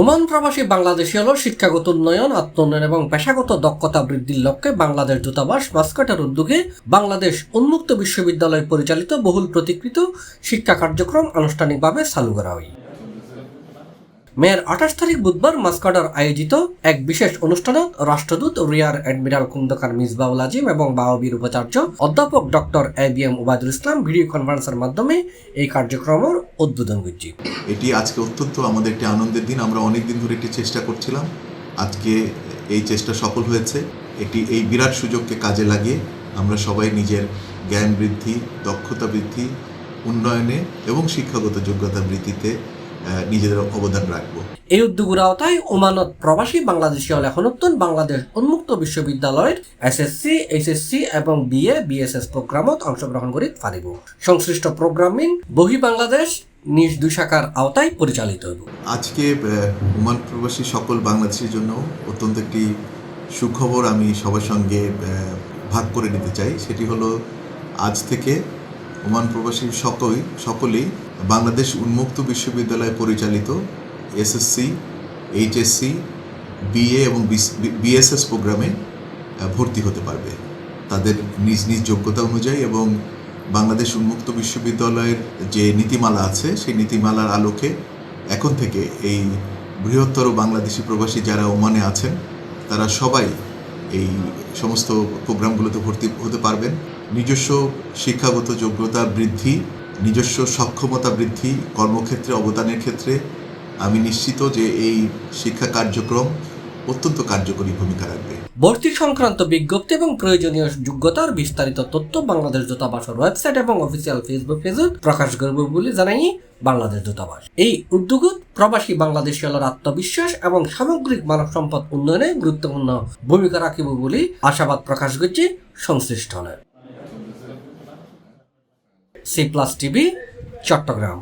Oman প্রবাসী বাংলাদেশী হল শিক্ষাগত উন্নয়ন, আত্মোন্নয়ন এবং পেশাগত দক্ষতা বৃদ্ধির লক্ষ্যে বাংলাদেশ দূতাবাস মাস্কাটের উদ্যোগে বাংলাদেশ উন্মুক্ত বিশ্ববিদ্যালয় পরিচালিত বহুল প্রতীক্ষিত শিক্ষা কার্যক্রম আনুষ্ঠানিকভাবে চালু করা হয়। মের 28 তারিখ বুধবার মাস্কাটার আয়োজিত এক বিশেষ অনুষ্ঠানত রাষ্ট্রদূত রিয়ার অ্যাডমিরাল খন্দকার মিসবাউল আজিম এবং বাওবির উপাচার্য অধ্যাপক ডক্টর ABM ওবায়দুল ইসলাম ভিডিও কনফারেন্সের মাধ্যমে এই কার্যক্রমের উদ্বোধন করছি। এটি আজকে অত্যন্ত আমাদের একটি আনন্দের দিন। আমরা অনেক দিন ধরে একটি চেষ্টা করছিলাম, আজকে এই চেষ্টা সফল হয়েছে। এই বিরাট সুযোগকে কাজে লাগিয়ে আমরা সবাই নিজের জ্ঞান বৃদ্ধি, দক্ষতা বৃদ্ধি, উন্নয়নে এবং শিক্ষাগত যোগ্যতা বৃদ্ধিতে নিজেদের অবদান রাখব। এই উদ্যোগের আওতায় ওমানত প্রবাসী বাংলাদেশী হল এখনতুন বাংলাদেশ উন্মুক্ত বিশ্ববিদ্যালয়ের SSC, HSC এবং BA, BSS প্রোগ্রামত অংশগ্রহণ করে পারিব। সংশ্লিষ্ট প্রোগ্রামিং বহি বাংলাদেশ নিজ দুই শাখার আওতায় পরিচালিত হইব। আজকে ওমান প্রবাসী সকল বাংলাদেশের জন্য অত্যন্ত একটি সুখবর আমি সবার সঙ্গে ভাগ করে নিতে চাই। সেটি হলো, আজ থেকে ওমান প্রবাসী সকলেই বাংলাদেশ উন্মুক্ত বিশ্ববিদ্যালয় পরিচালিত SSC, HSC, BA এবং BSS প্রোগ্রামে ভর্তি হতে পারবে তাদের নিজ নিজ যোগ্যতা অনুযায়ী। এবং বাংলাদেশ উন্মুক্ত বিশ্ববিদ্যালয়ের যে নীতিমালা আছে সেই নীতিমালার আলোকে এখন থেকে এই বৃহত্তর বাংলাদেশি প্রবাসী যারা ওমানে আছেন তারা সবাই এই সমস্ত প্রোগ্রামগুলোতে ভর্তি হতে পারবেন। নিজস্ব শিক্ষাগত যোগ্যতা বৃদ্ধি, নিজস্ব সক্ষমতা বৃদ্ধি, কর্মক্ষেত্রে অবদানের ক্ষেত্রে আমি নিশ্চিত যে এই শিক্ষা কার্যক্রম অত্যন্ত কার্যকরী ভূমিকা রাখবে। ভর্তি সংক্রান্ত বিজ্ঞপ্তি এবং প্রয়োজনীয় যোগ্যতার বিস্তারিত তথ্য বাংলাদেশ দূতাবাসের ওয়েবসাইট এবং অফিসিয়াল ফেসবুক পেজে প্রকাশ করবে বলে জানাই বাংলাদেশ দূতাবাস। এই উদ্যোগত প্রবাসী বাংলাদেশী হলের আত্মবিশ্বাস এবং সামগ্রিক মানব সম্পদ উন্নয়নে গুরুত্বপূর্ণ ভূমিকা রাখিব বলে আশাবাদ প্রকাশ করছে সংশ্লিষ্ট হলের। C+ TV, Chittagong.